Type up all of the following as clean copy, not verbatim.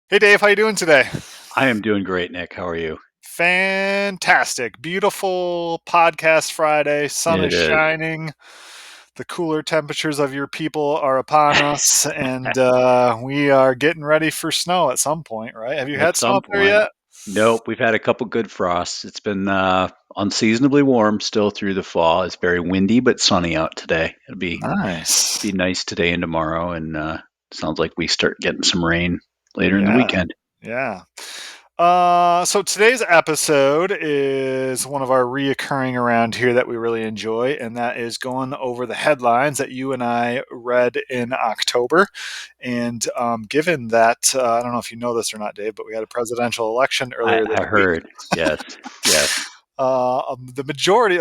Hey Dave, how you doing today? I am doing great, Nick. How are you? Fantastic. Beautiful podcast Friday. Sun is It is. shining. The cooler temperatures of your people are upon us, and we are getting ready for snow at some point, right? Have you At had snow some up there point. yet? Nope, we've had a couple good frosts. It's been unseasonably warm still through the fall. It's very windy but sunny out today. It'll be Nice. nice today and tomorrow, and sounds like we start getting some rain later in the Yeah, weekend. yeah. So today's episode is one of our reoccurring around here that we really enjoy, and that is going over the headlines that you and I read in October. And given that, I don't know if you know this or not, Dave, but we had a presidential election I, earlier this I week. heard. Yes, yes, A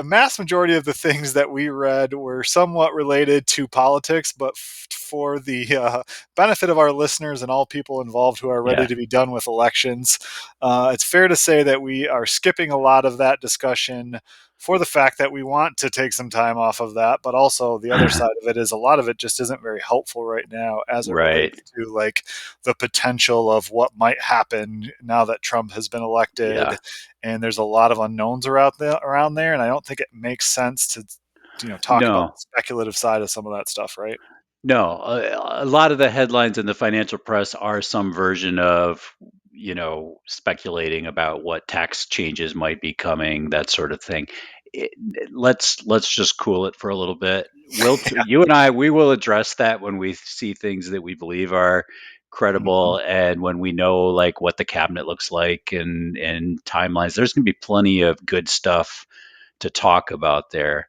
mass majority of the things that we read were somewhat related to politics, but for the benefit of our listeners and all people involved who are ready yes. to be done with elections, it's fair to say that we are skipping a lot of that discussion for the fact that we want to take some time off of that, but also the other side of it is a lot of it just isn't very helpful right now as it Right. relates to like the potential of what might happen now that Trump has been Yeah. elected, and there's a lot of unknowns around there, and I don't think it makes sense to talk about No. the speculative side of some of that stuff, right? No, a lot of the headlines in the financial press are some version of, speculating about what tax changes might be coming, that sort of thing. It, let's just cool it for a little bit. You and I, we will address that when we see things that we believe are Mhm. credible and when we know like what the cabinet looks like and timelines. There's going to be plenty of good stuff to talk about there,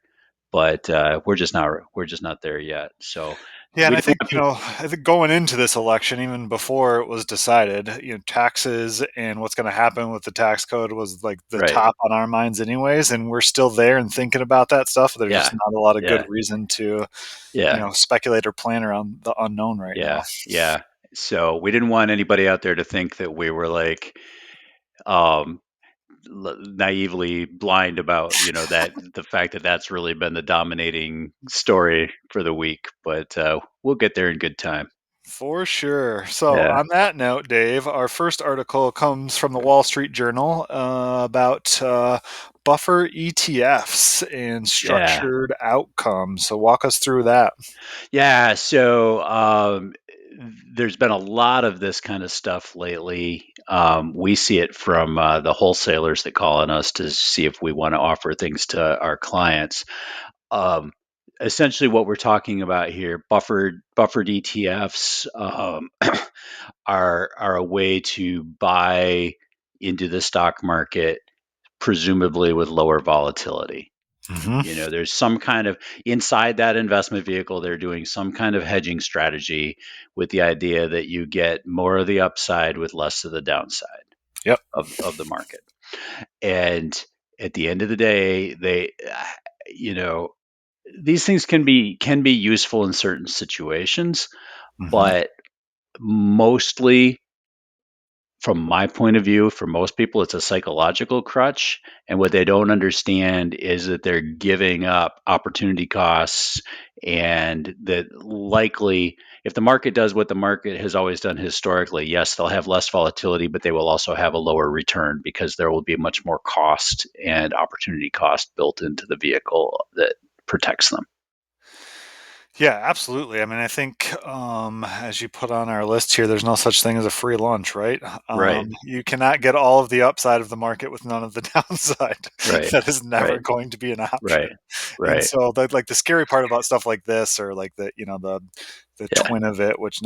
but we're just not there yet. So Yeah, and we I didn't think want people. I think going into this election, even before it was decided, taxes and what's going to happen with the tax code was like the Right. top on our minds, anyways, and we're still there and thinking about that stuff. There's Yeah. just not a lot of good Yeah. reason to, Yeah. speculate or plan around the unknown right now. Yeah. Yeah. So we didn't want anybody out there to think that we were like um naively blind about, that the fact that that's really been the dominating story for the week, but we'll get there in good time. For sure. So, Yeah. on that note, Dave, our first article comes from the Wall Street Journal about buffer ETFs and Yeah. structured outcomes. So, walk us through that. Yeah, so there's been a lot of this kind of stuff lately. We see it from the wholesalers that call on us to see if we want to offer things to our clients. Um, Essentially, what we're talking about here, buffered ETFs, are a way to buy into the stock market, presumably with lower volatility. Hmm. There's some kind of inside that investment vehicle, they're doing some kind of hedging strategy with the idea that you get more of the upside with less of the downside Yep. of the market. And at the end of the day, you know, these things can be useful in certain situations, Hmm. but mostly from my point of view, for most people, it's a psychological crutch. And what they don't understand is that they're giving up opportunity costs, and that likely, if the market does what the market has always done historically, yes, they'll have less volatility, but they will also have a lower return because there will be much more cost and opportunity cost built into the vehicle that protects them. Yeah, absolutely. I mean, I think as you put on our list here, there's no such thing as a free lunch, right? Right, You cannot get all of the upside of the market with none of the downside. right, That is never right, going to be an option. right, And right. so, like the scary part about stuff like this, or like the Yeah, twin of it, which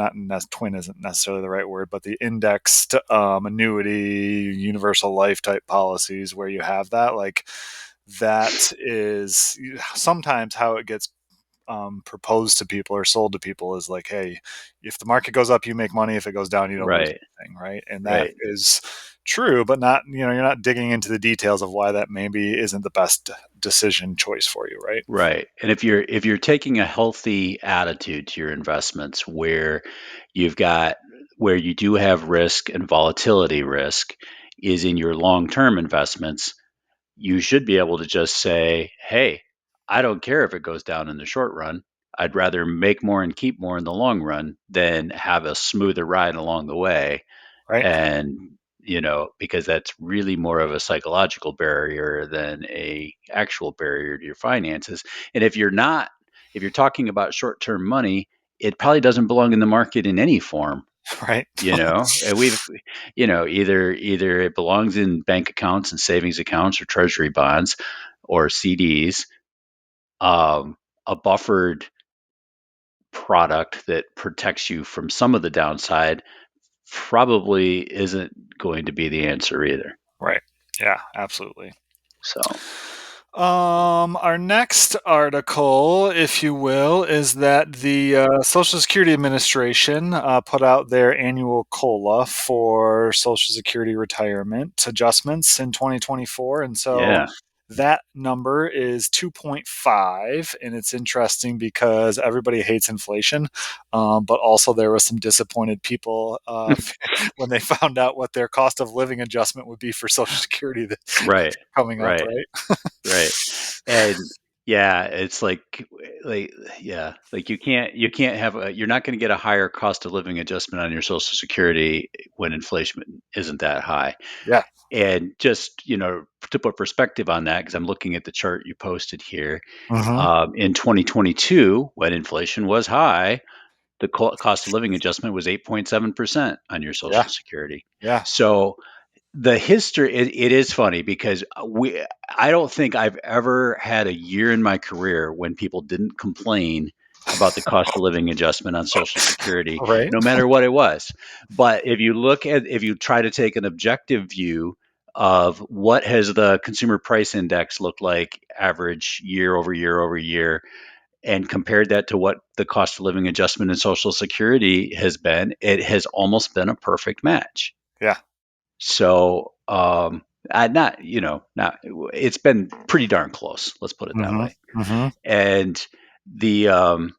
twin isn't necessarily the right word, but the indexed annuity, universal life type policies, where you have that, like that is sometimes how it gets proposed to people or sold to people is like, hey, if the market goes up, you make money. If it goes down, you don't lose right, anything, right? And that right. is true, but not, you're not digging into the details of why that maybe isn't the best decision choice for you, right? Right. And if you're taking a healthy attitude to your investments where you do have risk and volatility risk is in your long-term investments, you should be able to just say, "Hey, I don't care if it goes down in the short run. I'd rather make more and keep more in the long run than have a smoother ride along the way." Right. and because that's really more of a psychological barrier than a actual barrier to your finances. And if you're talking about short-term money, it probably doesn't belong in the market in any form. Right. And either it belongs in bank accounts and savings accounts or treasury bonds or CDs. A buffered product that protects you from some of the downside probably isn't going to be the answer either. Right. Yeah, absolutely. So, Our next article, if you will, is that the Social Security Administration put out their annual COLA for Social Security retirement adjustments in 2024. And so yeah. that number is 2.5. And it's interesting because everybody hates inflation, but also there were some disappointed people when they found out what their cost of living adjustment would be for Social Security Right. coming up, Right. right? Right. And yeah, it's like yeah, like you can't have you're not going to get a higher cost of living adjustment on your social security when inflation isn't that high. Yeah. And just, to put perspective on that, because I'm looking at the chart you posted here, Hmm. in 2022, when inflation was high, the cost of living adjustment was 8.7% on your Yeah. social security. Yeah. So the history, it is funny because I don't think I've ever had a year in my career when people didn't complain about the cost of living adjustment on social security, Right. no matter what it was. But if you try to take an objective view of what has the consumer price index looked like average year over year over year, and compared that to what the cost of living adjustment in social security has been, it has almost been a perfect match. Yeah. So, I not not it's been pretty darn close. Let's put it that Hmm. way. Hmm. And the um,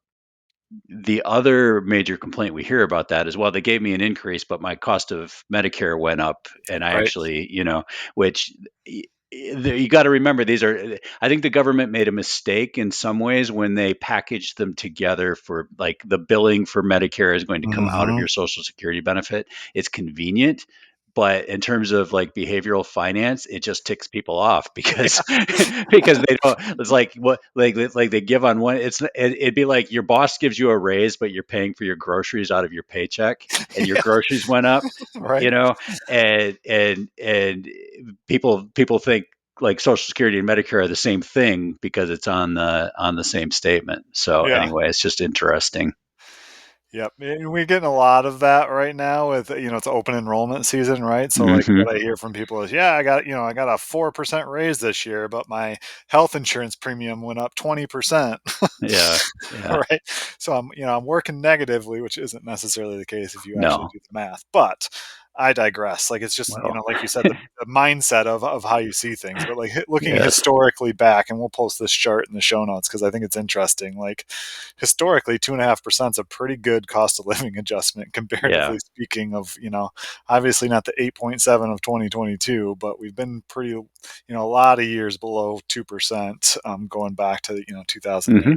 the other major complaint we hear about that is, well, they gave me an increase, but my cost of Medicare went up, and I Right. actually, which you got to remember, these are. I think the government made a mistake in some ways when they packaged them together for like the billing for Medicare is going to come out of Hmm. your Social Security benefit. It's convenient. But in terms of like behavioral finance, it just ticks people off because Yeah. because they don't. It's like what like they give on one. It'd be like your boss gives you a raise, but you're paying for your groceries out of your paycheck, and your Yeah. groceries went up. Right. You know, and people think like Social Security and Medicare are the same thing because it's on the same statement. So Yeah. anyway, it's just interesting. Yep. And we're getting a lot of that right now with, it's open enrollment season, right? So like Hmm. what I hear from people is, yeah, I got a 4% raise this year, but my health insurance premium went up 20%. Yeah, yeah, Right. So I'm working negatively, which isn't necessarily the case if you actually no, do the math. But I digress. Like it's just, well, like you said, the mindset of how you see things. But like looking yes, historically back, and we'll post this chart in the show notes because I think it's interesting. Like historically, 2.5% is a pretty good cost of living adjustment, yeah, comparatively speaking. Of obviously not the 8.7 of 2022, but we've been pretty, a lot of years below 2%, going back to 2008. hmm,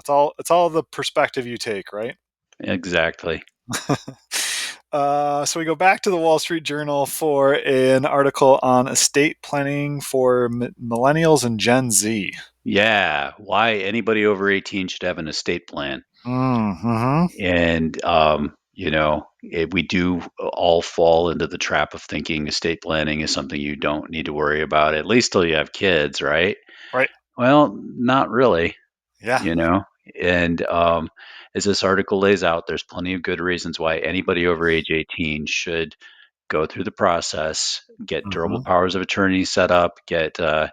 So it's all the perspective you take, right? exactly. So we go back to the Wall Street Journal for an article on estate planning for millennials and Gen Z. Yeah, why anybody over 18 should have an estate plan. Mm-hmm. And we do all fall into the trap of thinking estate planning is something you don't need to worry about, at least till you have kids, right? Right. Well, not really, Yeah. you know. And as this article lays out, there's plenty of good reasons why anybody over age 18 should go through the process, get durable Mm-hmm. powers of attorney set up, get the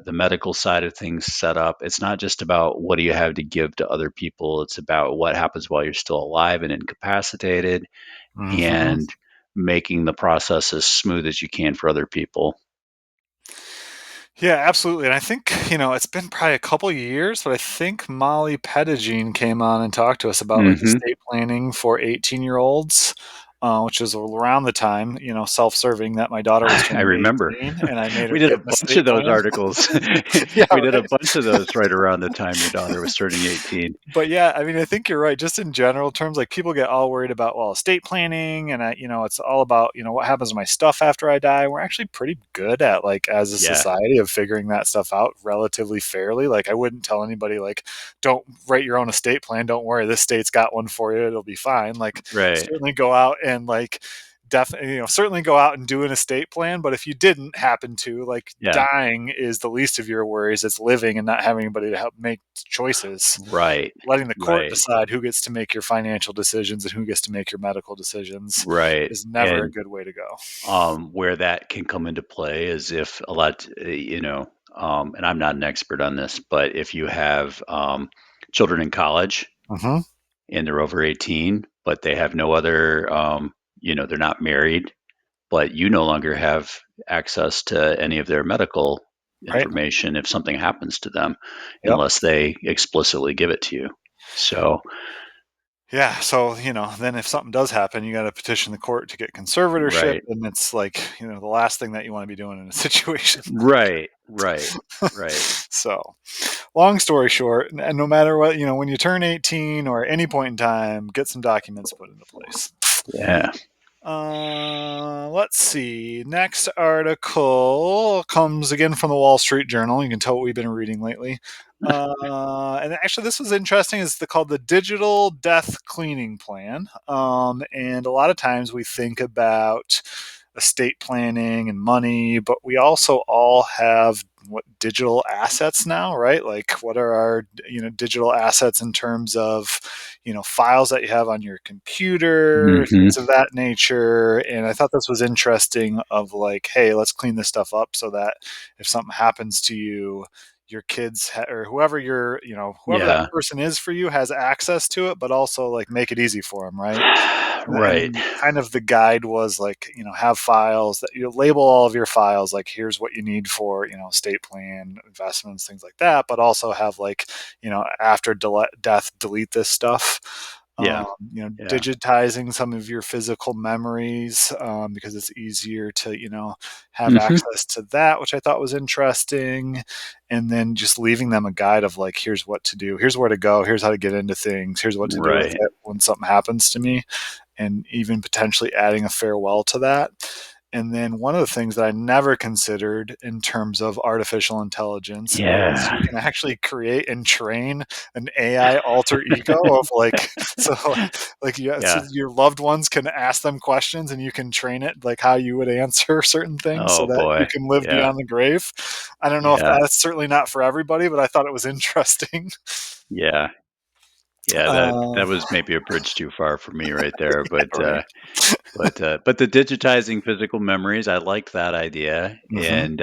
medical side of things set up. It's not just about what do you have to give to other people. It's about what happens while you're still alive and incapacitated, Mm-hmm. and making the process as smooth as you can for other people. Yeah, absolutely. And I think, it's been probably a couple years, but I think Molly Pettigene came on and talked to us about like Hmm. estate planning for 18-year-olds. which is around the time, self-serving, that my daughter was I turning remember. 18, and I made her We did get a an bunch estate of those plan. articles. Yeah, We did a right. bunch of those right around the time your daughter was turning 18. But yeah, I mean, I think you're right. Just in general terms, like people get all worried about, well, estate planning, and it's all about, what happens to my stuff after I die. We're actually pretty good at, like, as a Yeah, society, of figuring that stuff out relatively fairly. Like, I wouldn't tell anybody, like, don't write your own estate plan. Don't worry, this state's got one for you. It'll be fine. Like, right. certainly go out and, like, definitely, certainly go out and do an estate plan. But if you didn't happen to, like, Yeah, dying is the least of your worries. It's living and not having anybody to help make choices. right, Letting the court right, decide who gets to make your financial decisions and who gets to make your medical decisions right. is never a And good way to go. where that can come into play is if a lot, and I'm not an expert on this, but if you have children in college Hmm. and they're over 18, but they have no other, they're not married, but you no longer have access to any of their medical Right. information if something happens to them Yep. unless they explicitly give it to you. So, Yeah. So, then if something does happen, you got to petition the court to get conservatorship. right, And it's like, the last thing that you want to be doing in a situation like right, right, that. right. So, long story short, and no matter what, when you turn 18 or at any point in time, get some documents put into place. Yeah. Let's see. Next article comes again from the Wall Street Journal. You can tell what we've been reading lately. And actually, this was interesting. It's called the Digital Death Cleaning Plan. And a lot of times we think about estate planning and money, but we also all have what digital assets now, right? Like, what are our digital assets in terms of files that you have on your computer, Hmm. things of that nature. And I thought this was interesting, of like, hey, let's clean this stuff up so that if something happens to you, your kids or whoever whoever that Yeah. person is for you has access to it, but also, like, make it easy for them, right? and, Right. and kind of the guide was like, have files that you label all of your files, like, here's what you need for, estate plan, investments, things like that, but also have, like, after death, delete this stuff. Yeah. Yeah. Digitizing some of your physical memories, because it's easier to, have Hmm. access to that, which I thought was interesting. And then just leaving them a guide of, like, here's what to do, here's where to go, here's how to get into things, here's what to do with Right. it when something happens to me, and even potentially adding a farewell to that. And then one of the things that I never considered in terms of artificial intelligence is Yeah. you can actually create and train an AI alter ego of, like, so like, yeah, so Yeah. your loved ones can ask them questions and you can train it like how you would answer certain things so Oh that you boy. can live Yeah. beyond the grave. I don't know if Yeah. that's certainly not for everybody, but I thought it was interesting. Yeah. Yeah. That Uh, that was maybe a bridge too far for me right there, but right. but the digitizing physical memories, I liked that idea, Hmm. and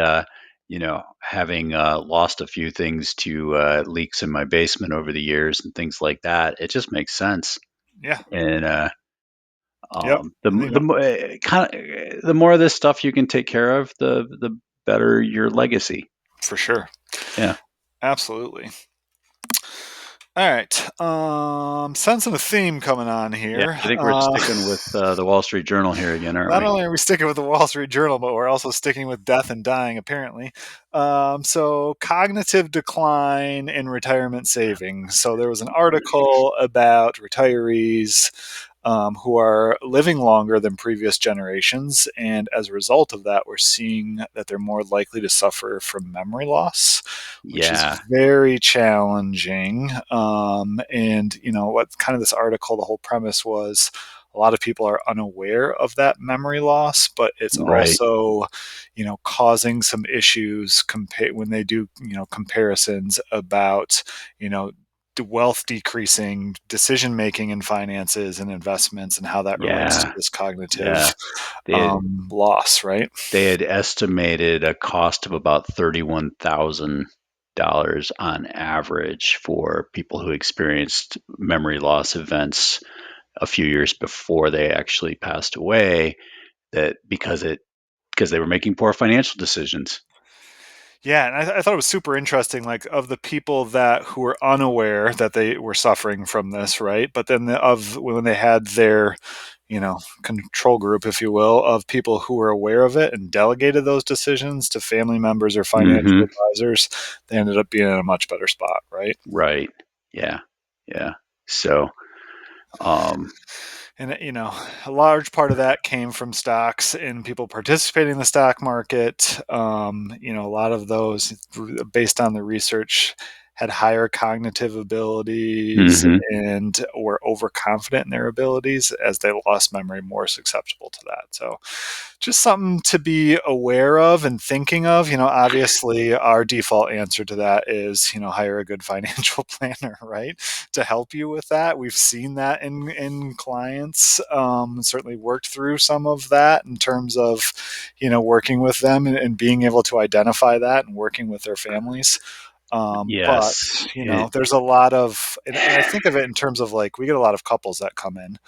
having lost a few things to leaks in my basement over the years and things like that, it just makes sense. Yeah. And Yep. And, the more of this stuff you can take care of, the better your legacy. for sure. Yeah, Absolutely. All right. Sensing a theme coming on yeah. here. I think we're sticking with the Wall Street Journal here again, aren't Not we? only are we sticking with the Wall Street Journal, but we're also sticking with death and dying, apparently. So, cognitive decline in retirement savings. So, there was an article about retirees, who are living longer than previous generations. And as a result of that, we're seeing that they're more likely to suffer from memory loss, which Yeah, is very challenging. And, what kind of this article, the whole premise was, a lot of people are unaware of that memory loss, but it's right. also, causing some issues when they do, comparisons about, you know, wealth decreasing, decision making in finances and investments, and how that relates to Yeah, this yeah. cognitive They had loss, right? they had estimated a cost of about $31,000 on average for people who experienced memory loss events a few years before they actually passed away. That because they were making poor financial decisions. Yeah, and I thought it was super interesting, like, of the people that who were unaware that they were suffering from this, right? But then of when they had their, control group, if you will, of people who were aware of it and delegated those decisions to family members or financial Hmm. advisors, they ended up being in a much better spot, right? Right. Yeah. Yeah. So, um, And a large part of that came from stocks and people participating in the stock market. A lot of those, based on the research, had higher cognitive abilities hmm and were overconfident in their abilities. As they lost memory, more susceptible to that. So just something to be aware of and thinking of. Obviously, our default answer to that is, hire a good financial planner, right, to help you with that. We've seen that in clients. Certainly worked through some of that in terms of, working with them and being able to identify that and working with their families. But yes. there's a lot of, and I think of it in terms of like we get a lot of couples that come in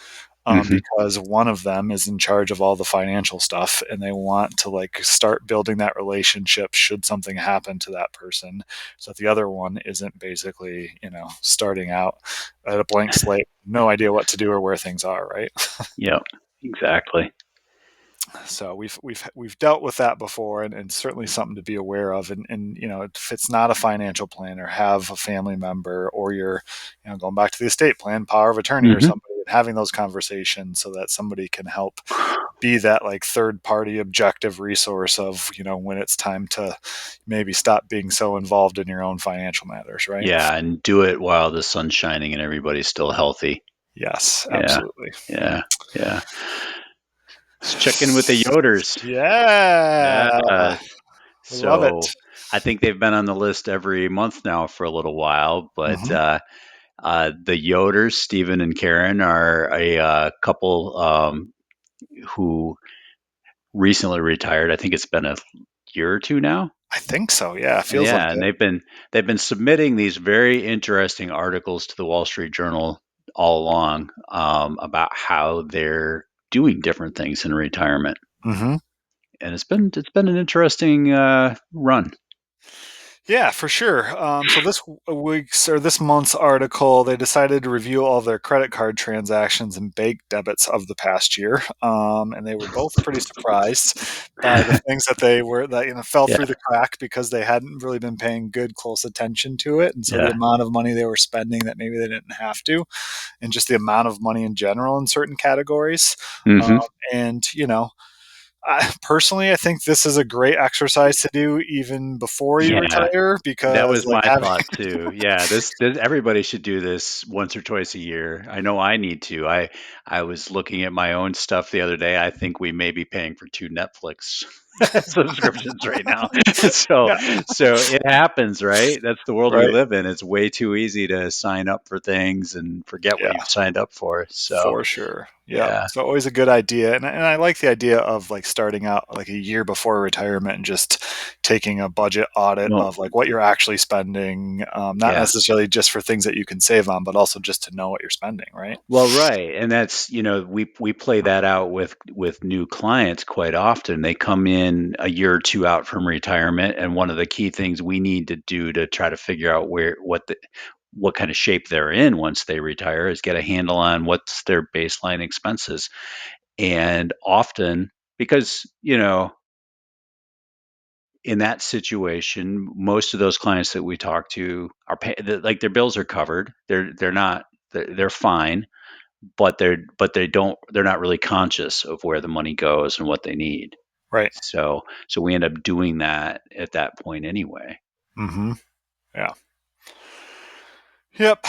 Hmm. because one of them is in charge of all the financial stuff and they want to like start building that relationship should something happen to that person, so that the other one isn't basically starting out at a blank slate, no idea what to do or where things are, right? Yep. Exactly. So we've dealt with that before, and certainly something to be aware of. And if it's not a financial planner, have a family member, or you're going back to the estate plan, power of attorney or Hmm. somebody, and having those conversations so that somebody can help be that like third party objective resource of when it's time to maybe stop being so involved in your own financial matters, right? Yeah, and do it while the sun's shining and everybody's still healthy. Yes, Yeah. absolutely. Yeah. Yeah. Let's check in with the Yoders. Yeah, Yeah. we love it. So I think they've been on the list every month now for a little while, but Hmm. the Yoders, Stephen and Karen, are a couple who recently retired. I think it's been a year or two now. I think so. Yeah, feels like Yeah, and it. they've been submitting these very interesting articles to the Wall Street Journal all along about how they're doing different things in retirement, Hmm. and it's been an interesting run. Yeah, for sure. So this week's or this month's article, they decided to review all of their credit card transactions and bank debits of the past year, and they were both pretty surprised by the things that fell Yeah, through the crack because they hadn't really been paying good, close attention to it, and so the yeah. amount of money they were spending that maybe they didn't have to, and just the amount of money in general in certain categories. Um, Hmm. and personally, I think this is a great exercise to do even before you Yeah, retire that because, was like, my having thought too. Yeah, this everybody should do this once or twice a year. I know I need to. I was looking at my own stuff the other day. I think we may be paying for two Netflix subscriptions right now. so yeah, so it happens, right? That's the world we right, live in. It's way too easy to sign up for things and forget what yeah, you've signed up for. So for sure, yeah. yeah. So always a good idea, and I like the idea of like starting out like a year before retirement and just taking a budget audit Well, of like what you're actually spending, not yeah. necessarily just for things that you can save on, but also just to know what you're spending, right? Well, right, and that's we play that out with new clients quite often. They come in a year or two out from retirement, and one of the key things we need to do to try to figure out what kind of shape they're in once they retire is get a handle on what's their baseline expenses. And often, because in that situation, most of those clients that we talk to are like their bills are covered. They're not they're fine, they're not really conscious of where the money goes and what they need. Right. So we end up doing that at that point anyway. Mm-hmm. Yeah. Yep.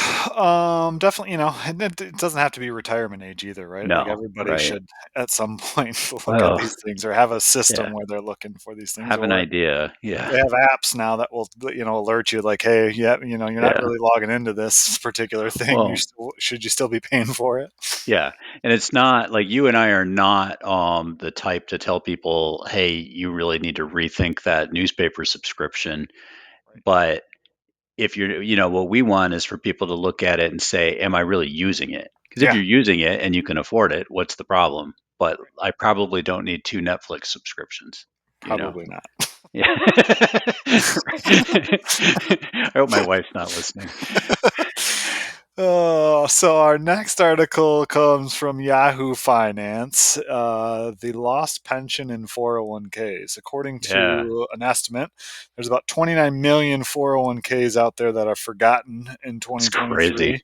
Definitely, and it doesn't have to be retirement age either, right? Like No, everybody right. should at some point look at Well, these things or have a yeah, system where they're looking for these things, have an or idea. Yeah, they have apps now that will, alert you like, hey, yeah, you're not yeah. really logging into this particular thing. Well, Should you still be paying for it? yeah, and it's not like you and I are not the type to tell people, "Hey, you really need to rethink that newspaper subscription." Right. But if what we want is for people to look at it and say, "Am I really using it?" Because if Yeah, you're using it and you can afford it, what's the problem? But right. I probably don't need two Netflix subscriptions, you know? Probably not. Yeah. I hope my wife's not listening. So our next article comes from Yahoo Finance. The lost pension in 401ks. According Yeah, to an estimate, there's about 29 million 401ks out there that are forgotten in it's crazy. 2023,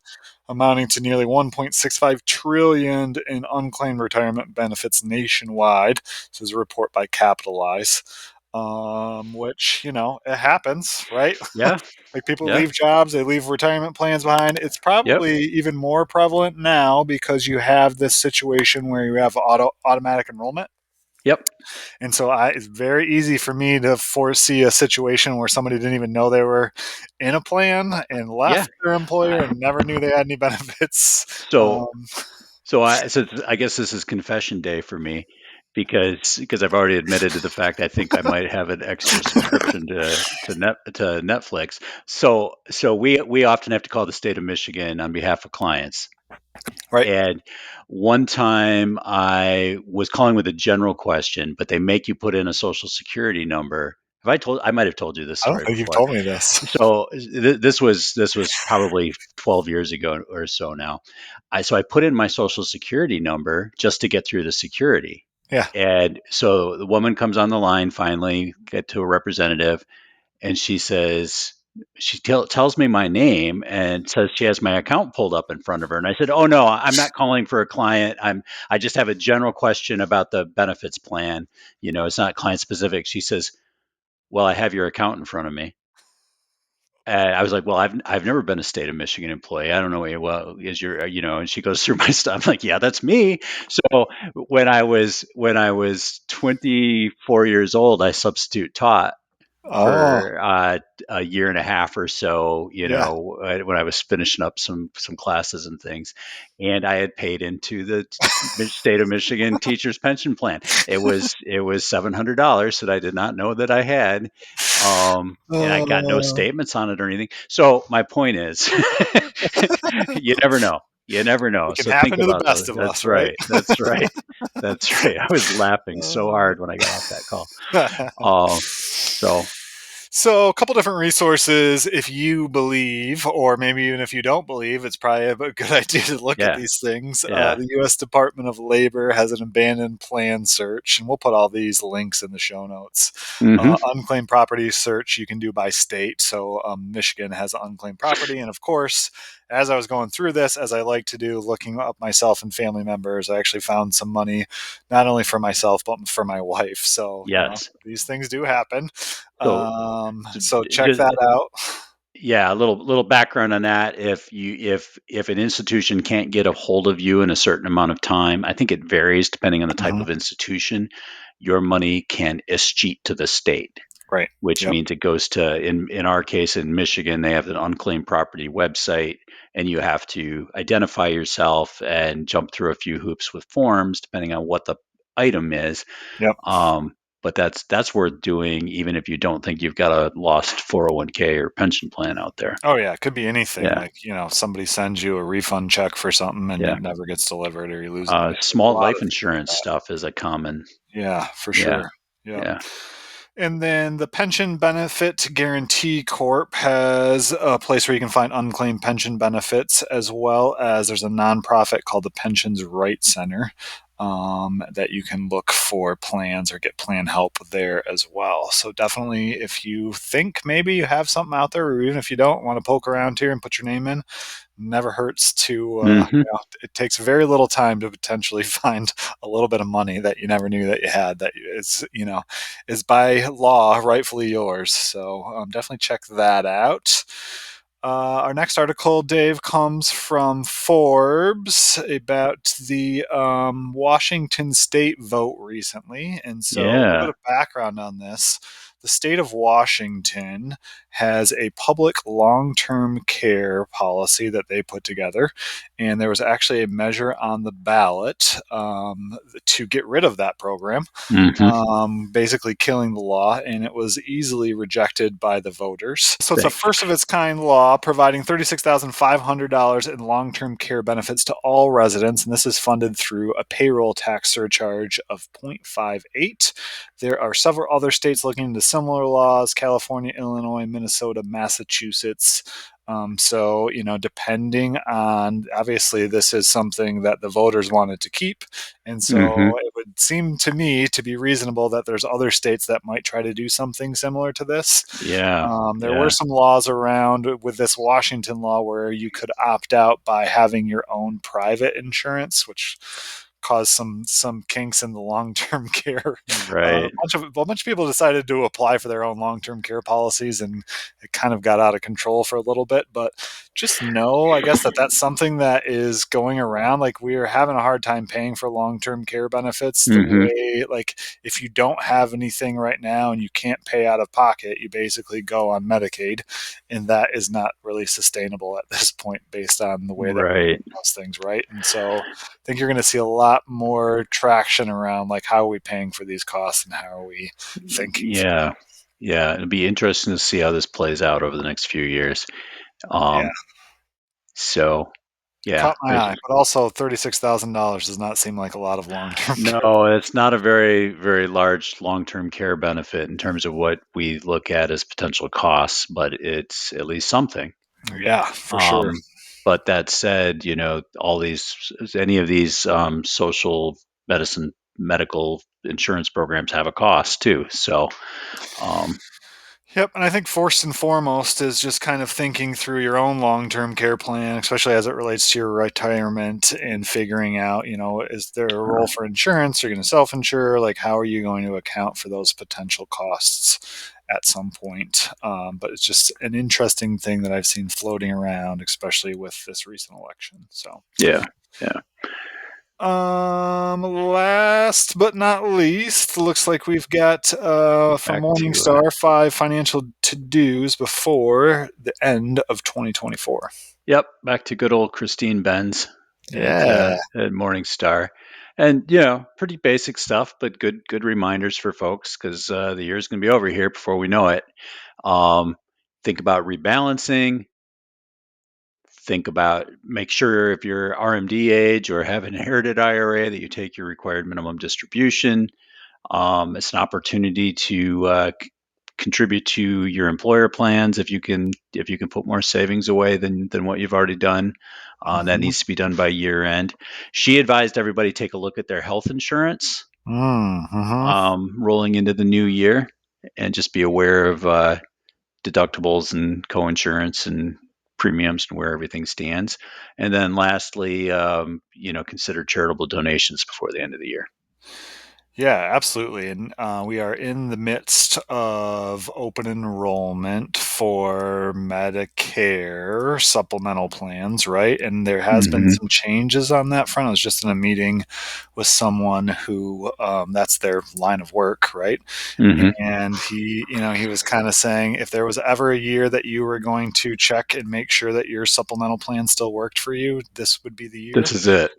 amounting to nearly 1.65 trillion in unclaimed retirement benefits nationwide. This is a report by Capitalize. Which, it happens, right? Yeah, Like people yeah, leave jobs, they leave retirement plans behind. It's yep, probably even more prevalent now because you have this situation where you have automatic enrollment. yep, And so it's very easy for me to foresee a situation where somebody didn't even know they were in a plan and yeah. left their employer Uh, and never knew they had any benefits. so so I guess this is confession day for me because I've already admitted to the fact I think I might have an extra subscription to Netflix. So we often have to call the state of Michigan on behalf of clients. Right. And one time I was calling with a general question, but they make you put in a social security number. I might have told you this I don't story think you've before. told me this. So this was probably 12 years ago or so now. So I put in my social security number just to get through the security. Yeah. And so the woman comes on the line finally, get to a representative, and she tells me my name and says she has my account pulled up in front of her. And I said, "Oh no, I'm not calling for a client. I just have a general question about the benefits plan. It's not client specific." She says, "Well, I have your account in front of me." And I was like, "Well, I've never been a state of Michigan employee. I don't know. Well, is your And she goes through my stuff. I'm like, "Yeah, that's me." So when I was 24 years old, I substitute taught Oh, for a year and a half or so, yeah. when I was finishing up some classes and things, and I had paid into the state of Michigan teachers pension plan. It was $700 that I did not know that I had, and I got no Uh, statements on it or anything. So my point is, you never know. You never know. it can So think happen to the about best those. of That's us, right? right. That's right. That's right. I was laughing so Uh, hard when I got off that call. Um, so So, a couple different resources if you believe, or maybe even if you don't believe, it's probably a good idea to look at yeah, these things. yeah. The U.S. Department of Labor has an abandoned plan search, and we'll put all these links in the show notes. Mhm. Unclaimed property search you can do by state. So, Michigan has unclaimed property. And of course, as I was going through this, as I like to do, looking up myself and family members, I actually found some money not only for myself, but for my wife. So, Yes. these things do happen. So, So check just that out. yeah, a little background on that. If an institution can't get a hold of you in a certain amount of time, I think it varies depending on the type Mhm. of institution. Your money can escheat to the state, Right. which Yep. means it goes to, in our case in Michigan, they have an unclaimed property website, and you have to identify yourself and jump through a few hoops with forms depending on what the item is. Yep. But that's worth doing even if you don't think you've got a lost 401k or pension plan out there. Oh yeah, it could be anything. Yeah, Like somebody sends you a refund check for something and yeah. it never gets delivered, or you lose it again. There's a Small lot life of things like insurance that. stuff is a common. Yeah, for Yeah, sure. Yep. yeah. And then the Pension Benefit Guarantee Corp has a place where you can find unclaimed pension benefits, as well as there's a nonprofit called the Pensions Right Center that you can look for plans or get plan help there as well. So definitely, if you think maybe you have something out there, or even if you don't want to poke around here and put your name in, never hurts to Hmm. it takes very little time to potentially find a little bit of money that you never knew that you had, that is by law rightfully yours. So definitely check that out. Our next article, Dave, comes from Forbes about the Washington state vote recently. And so, a little bit Yeah. of background on this. The state of Washington has a public long term care policy that they put together. And there was actually a measure on the ballot to get rid of that program, Hmm. basically killing the law, and it was easily rejected by the voters. So it's a Thank. first of its kind law providing $36,500 in long term care benefits to all residents, and this is funded through a payroll tax surcharge of 0.58. There are several other states looking into similar laws: California, Illinois, Minnesota, Massachusetts. So, depending on, obviously, this is something that the voters wanted to keep. And Mm-hmm. so it would seem to me to be reasonable that there's other states that might try to do something similar to this. Yeah. There were Yeah. some laws around with this Washington law where you could opt out by having your own private insurance, which caused some kinks in the long term care. Right. A bunch of people decided to apply for their own long term care policies, and it kind of got out of control for a little bit. But just know, I guess, that that's something that is going around. Like, we are having a hard time paying for long term care benefits the Mm-hmm. way, like, if you don't have anything right now and you can't pay out of pocket, you basically go on Medicaid, and that is not really sustainable at this point based on the way that we're Right. doing those things, right? And so I think you're going to see a lot more traction around, like, how are we paying for these costs and how are we thinking through Yeah. them. Yeah. It'll be interesting to see how this plays out over the next few years. Yeah, Um, so yeah, caught my there's eye, but also $36,000 does not seem like a lot of long-term care. no, it's not a very, very large long-term care benefit in terms of what we look at as potential costs, but it's at least something. Yeah, for sure. Um, but that said, all these, any of these social medicine, medical insurance programs have a cost too. So, um, Yep, and I think first and foremost is just kind of thinking through your own long-term care plan, especially as it relates to your retirement, and figuring out, is there a role for insurance? Are you going to self-insure? Like, how are you going to account for those potential costs at some point? But it's just an interesting thing that I've seen floating around, especially with this recent election. So, yeah, yeah, last but not least, looks like we've got from back to Morningstar 5 financial to dos before the end of 2024. yep, back to good old Christine Benz Yeah. at Morningstar, and pretty basic stuff, but good reminders for folks because the year's going to be over here before we know it. Um, think about rebalancing. Think about make sure if you're RMD age or have an inherited IRA that you take your required minimum distribution. It's an opportunity to contribute to your employer plans if you can put more savings away than what you've already done. That Hmm. needs to be done by year end. She advised everybody take a look at their health insurance Mm-hmm. rolling into the new year, and just be aware of deductibles and co-insurance and premiums and where everything stands. And then lastly, consider charitable donations before the end of the year. Yeah, absolutely. And we are in the midst of open enrollment for Medicare supplemental plans, right? And there has been Hmm. some changes on that front. I was just in a meeting with someone who that's their line of work, right? Hmm. And he was kind of saying, if there was ever a year that you were going to check and make sure that your supplemental plan still worked for you, this would be the This year. is it.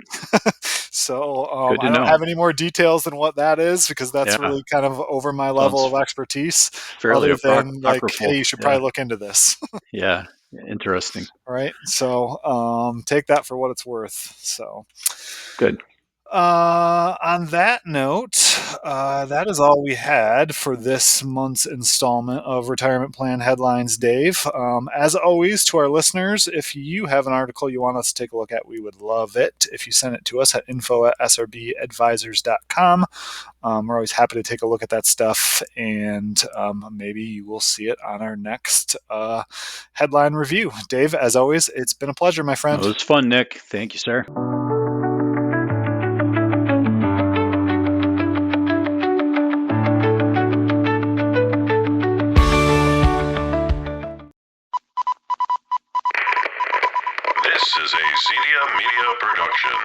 So Good I to don't know. have any more details than what that is, because that's Yeah, really kind of over my level sounds of expertise, fairly other than like, hey, apocryphal. you should Yeah, probably look into this. yeah, interesting. Right? So take that for what it's worth. So Good. on that note, that is all we had for this month's installment of Retirement Plan Headlines, Dave. As always, to our listeners, if you have an article you want us to take a look at, we would love it if you send it to us at info@srbadvisors.com. We're always happy to take a look at that stuff, and maybe you will see it on our next headline review. Dave, as always, it's been a pleasure, my Well, friend. it was fun, Nick. Thank you, sir. This is a Cedia Media production.